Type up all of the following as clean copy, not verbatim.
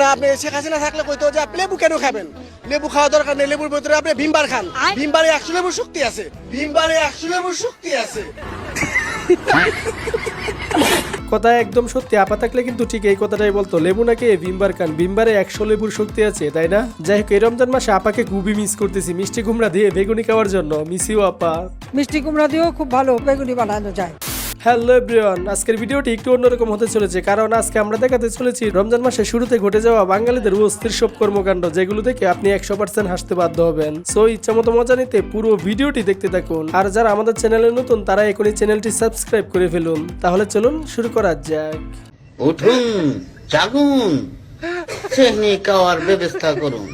না আপনি শেখ হাসিনা থাকলে কইতো যে আপনি লেবু কেন খাবেন, লেবু খাওয়া দরকার নেই, লেবুর ভিতরে আপনি ভীমবার খান, ভীমবারে 100 লেবুর শক্তি আছে, ভীমবারে 100 লেবুর শক্তি আছে। কথা একদম সত্যি, আপা থাকলে কিন্তু ঠিক এই কথাটাই বলতো, লেবু নাকি ভিমবার খান, ভিমবারে 100 লেবুর শক্তি আছে, তাই না? যাই হোক, এই রমজান মাসে আপাকে খুবই মিস করতেছি, মিষ্টি কুমড়া দিয়ে বেগুনি খাওয়ার জন্য। মিস ইউ আপা। মিষ্টি কুমড়া দিয়েও খুব ভালো বেগুনি বানানো যায়। হ্যালো এভরিওয়ান, আজকের ভিডিওটি একটু অন্যরকম হতে চলেছে, কারণ আজকে আমরা দেখাতে চলেছি রমজান মাসের শুরুতে ঘটে যাওয়া বাঙালিদের অস্থির সব কর্মকাণ্ড, যেগুলো দেখে আপনি 100% হাসতে বাধ্য হবেন। সো ইচ্ছা মতো মজা নিতে পুরো ভিডিওটি দেখতে থাকুন। আর যারা আমাদের চ্যানেলে নতুন তারা এখনই চ্যানেলটি সাবস্ক্রাইব করে ফেলুন। তাহলে চলুন শুরু করা যাক। উঠুন, জাগুন, সেহনি খাওয়ার ব্যবস্থা করুন,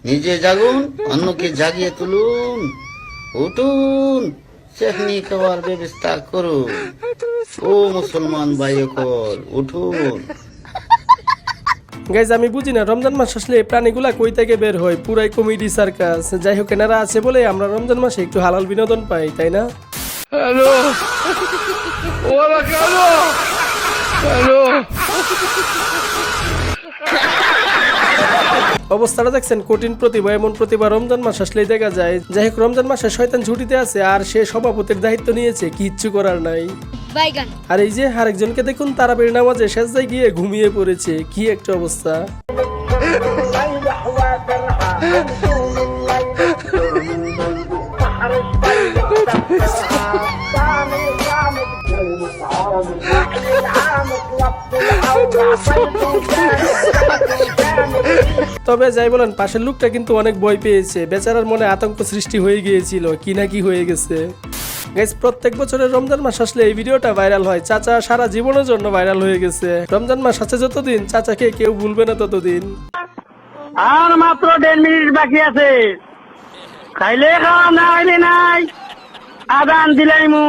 নিজে জাগুন, অন্যকে জাগিয়ে তুলুন। উঠুন, সেহনি খাওয়ার ব্যবস্থা করুন। ও মুসলমান ভাই সকল, উঠুন। গাইজ, আমি বুঝি না রমজান মাস আসলে এই প্রাণীগুলা কই থেকে বের হয়, পুরাই কমেডি সার্কাস। যাই হোক, এনারা আছে বলে আমরা রমজান মাসে একটু হালাল বিনোদন পাই, তাই না? হ্যালো, ওরা কেন? হ্যালো, অবস্থাটা দেখছেন, কঠিন প্রতিভা, এমন প্রতিভা রমজান মাস আসলেই দেখা যায়। যাই হোক, রমজান মাসে শয়তান ছুটিতে আছে আর সে সভাপতির দায়িত্ব নিয়েছে, কিচ্ছু করার নাই। আর এই যে আরেকজনকে দেখুন, তারাবির নামাজে সেজদায় গিয়ে ঘুমিয়ে পড়েছে, কি একটা অবস্থা। তবে যাই বলেন, পাশের লোকটা কিন্তু অনেক ভয় পেয়েছে, বেচারার মনে আতঙ্ক সৃষ্টি হয়ে গিয়েছিল, কি না কি হয়ে গেছে। গাইস, প্রত্যেক বছরের রমজান মাস আসলে এই ভিডিওটা ভাইরাল হয়, চাচা সারা জীবনের জন্য ভাইরাল হয়ে গেছে। রমজান মাস আছে যতদিন, চাচাকে কেউ ভুলবে না ততদিন। আর মাত্র 1.5 মিনিট বাকি আছে, খাইলে খাওয়া না খাইলে নাই। আদান দিলাই মু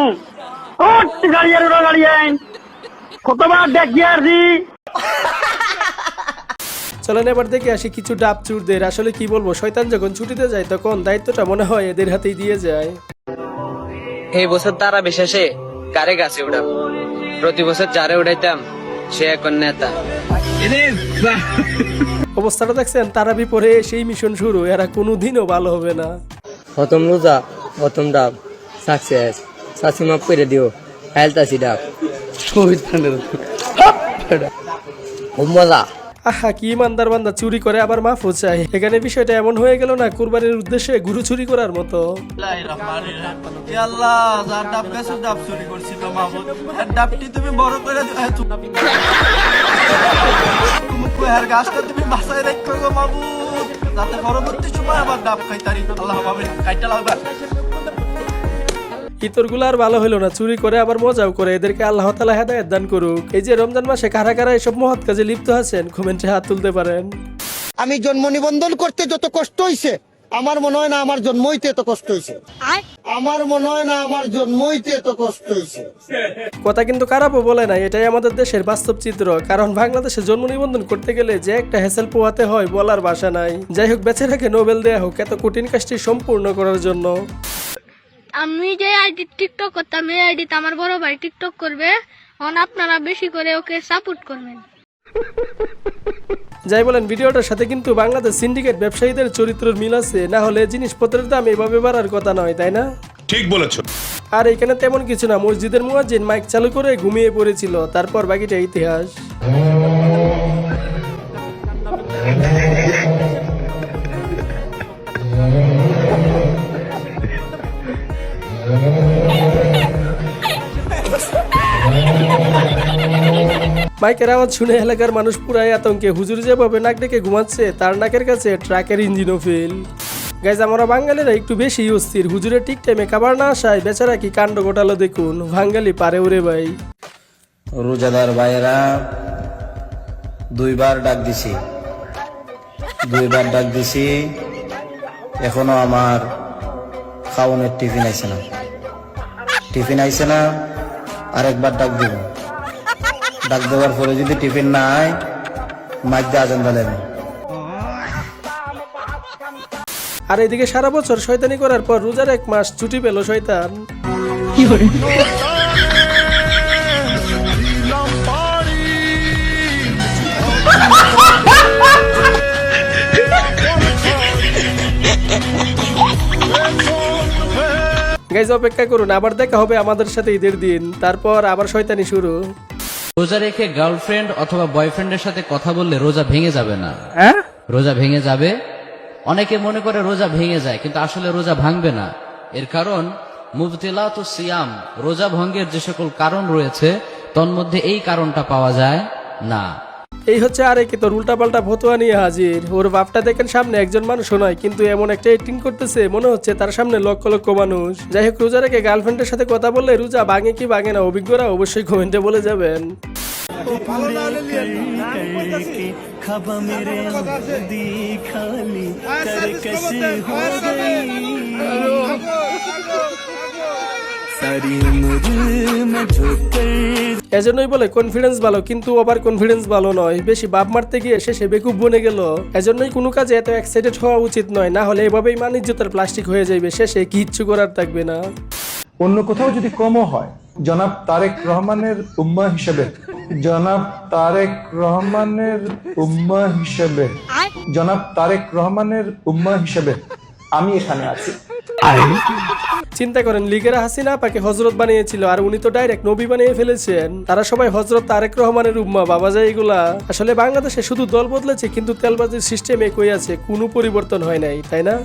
গাড়িয়ার গাড়ি আইন কতবার দেখি আসি। চলেন এবার দেখে আসি কিছু ডাব চুরদের। আসলে কি বলবো, শয়তান যখন ছুটিতে যায় তখন দায়িত্বটা মনে হয় এদের হাতেই দিয়ে যায়। এই বছর তারা বিশেষে কারে গাছে উঠাবো, প্রতি বছর যারে উঠাইতাম সে এখন নেতা। অবস্থাটা দেখছেন, তারাবি পরে সেই মিশন শুরু, এরা কোনোদিনও ভালো হবে না। প্রথম রোজা, প্রথম ডাব, সাকসেস, সাসি মাফ করে দিও, হেলতাছি ডাব, খুব মজা। আহা, কি ইমানদার বান্দা, চুরি করে আবার মাফও চাই। এখানে বিষয়টা এমন হয়ে গেল না কুরবানির উদ্দেশ্যে গুরু চুরি করার মতো। তুমি বড় করে গাছটা তুমি বাসায় রাখো গো মাবুদ, যাতে পরবর্তী সময় আবার ডাব খাইতারি। আল্লাহ কাইটা লাগবে। ইতরগুলো আর ভালো হলো না, চুরি করে আবার মজাও করে, এদেরকে আল্লাহ তাআলা হেদায়েত দান করুক। এই যে রমজান মাসে কারা কারা এসব মহৎ কাজে লিপ্ত আছেন, কমেন্টে হাত তুলতে পারেন। আমি জন্ম নিবন্ধন করতে যত কষ্ট হইছে, আমার মনে হয় না আমার জন্মইতে এত কষ্ট হইছে, আমার মনে হয় না আমার জন্মইতে এত কষ্ট হইছে। কথা কিন্তু খারাপও বলে না, এটাই আমাদের দেশের বাস্তব চিত্র। কারণ বাংলাদেশে জন্ম নিবন্ধন করতে গেলে যে একটা হ্যাসেল পোহাতে হয়, বলার ভাষা নাই। যাই হোক, বেচারাকে নোবেল দেয়া হোক এত কঠিন কাজটি সম্পূর্ণ করার জন্য। আমি যে আইডি টিকটক করতাম, এই আইডিতে আমার বড় ভাই টিকটক করবে, এখন আপনারা বেশি করে ওকে সাপোর্ট করবেন। যাই বলেন, ভিডিওটার সাথে কিন্তু বাংলাদেশ সিন্ডিকেট ব্যবসায়ীদের চরিত্রের মিল আছে, না হলে জিনিসপত্রের দাম এভাবে বাড়ার কথা নয়, তাই না? ঠিক বলেছো। আর এখানে তেমন কিছু না, মসজিদের মুয়াজ্জিন মাইক চালু করে ঘুমিয়ে পড়েছিল, তারপর বাকিটা ইতিহাস। মাইকের আওয়াজ শুনে এলাকার মানুষ পুরাই আতঙ্কে। হুজুর যেভাবে নাক ডেকে ঘুমাচ্ছে, তার নাকের কাছে ট্রাকের ইঞ্জিনও ফেল। গাইজ, আমরা বাঙালিরা একটু বেশি অস্থির, হুজুরের ঠিক টাইমে খাবার না আসায় বেচারা কি কাণ্ড ঘটালো দেখুন। বাঙালি পারে ওরে ভাই। রোজাদার ভাইয়েরা, 2বার ডাক দিছি, 2বার ডাক দিছি, এখনো আমার খাওয়ানোর টিফিন আইছে না, টিফিন আইছে না। আরেকবার ডাক দিব, ডাক দেওয়ার পরে যদি টিফিন না আয়, মাইক দিয়ে আজান দিলেন। আর এদিকে সারা বছর শয়তানি করার পর রোজার 1 মাস ছুটি পেল শয়তান। গাইজ অপেক্ষা করুন, আবার দেখা হবে আমাদের সাথে ঈদের দিন, তারপর আবার শয়তানি শুরু। রোজা রেখে গার্লফ্রেন্ড অথবা বয়ফ্রেন্ডের সাথে কথা বললে রোজা ভেঙে যাবে না। রোজা ভেঙে যাবে। অনেকে মনে করে রোজা ভেঙে যায়, কিন্তু আসলে রোজা ভাঙবে না। এর কারণ মুবতিলাতুস সিয়াম, রোজা ভঙ্গের যে সকল কারণ রয়েছে তন্মধ্যে এই কারণটা পাওয়া যায় না। এই হচ্ছে আরেকে তোর উল্টাপাল্টা ফতোয়া নিয়ে হাজির। ওর বাপটা দেখেন সামনে একজন মানুষ নয়, কিন্তু এমন একটা অ্যাক্টিং করতেছে মনে হচ্ছে তার সামনে লক্ষ লক্ষ মানুষ। যাই হোক, রোজা রেখে গার্লফ্রেন্ডের সাথে কথা বললে রোজা ভাঙে কি ভাঙে না, অভিজ্ঞরা অবশ্যই কমেন্টে বলে যাবেন। এজন্যই বলে কনফিডেন্স ভালো, কিন্তু ওভার কনফিডেন্স ভালো নয়। বেশি বাপ মারতে গিয়ে শেষে বেকুব বনে গেল। এজন্যই কোনো কাজে এত এক্সাইটেড হওয়া উচিত নয়, না হলে এভাবেই মানিজ্যতার প্লাস্টিক হয়ে যাবে, শেষে কিচ্ছু করার থাকবে না। অন্য কোথাও যদি কমও হয়, জনাব তারেক রহমানের উম্মাহ হিসেবে, জনাব তারেক রহমানের উম্মাহ হিসেবে, জনাব তারেক রহমানের উম্মাহ হিসেবে আমি এখানে আছি। চিন্তা করেন, লীগেরা হাসিনা আপাকে হজরত বানিয়েছিল, আর উনি তো ডাইরেক্ট নবী বানিয়ে ফেলেছেন। তারা সবাই হজরত তারেক রহমানের উম্মা। বাবা যায় এগুলা। আসলে বাংলাদেশে শুধু দল বদলেছে, কিন্তু তেলবাজির সিস্টেম একই আছে, কোনো পরিবর্তন হয় নাই, তাই না?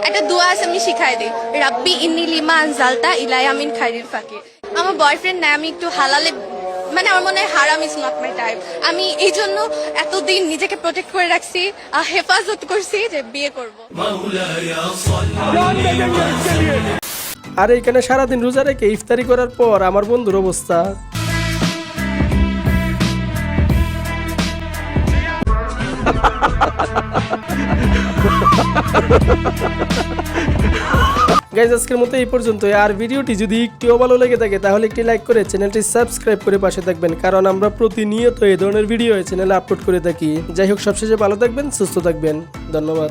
একটা দোয়া আছে, আমি শিখাই দিই। রাব্বি ইন্নি লিমা আনজালতা ইলাইয়া মিন খাইরিল ফাকির। আমার বয়ফ্রেন্ড নাই, আমি একটু হালালে, মানে আমার মনে হয় হারাম ইজ নট মাই টাইপ। আমি এই জন্য এতদিন নিজেকে প্রোটেক্ট করে রাখছি, হেফাজত করছি যে বিয়ে করব। আর এখানে সারাদিন রোজা রেখে ইফতারি করার পর আমার বন্ধুর অবস্থা। গাইজ আজকের মতো এই পর্যন্ত। আর ভিডিওটি যদি একটুও ভালো লেগে থাকে তাহলে একটি লাইক করে চ্যানেলটি সাবস্ক্রাইব করে পাশে থাকবেন, কারণ আমরা প্রতিনিয়ত এই ধরনের ভিডিও চ্যানেলে আপলোড করে থাকি। যাই হোক, সবশেষে ভালো থাকবেন, সুস্থ থাকবেন। ধন্যবাদ।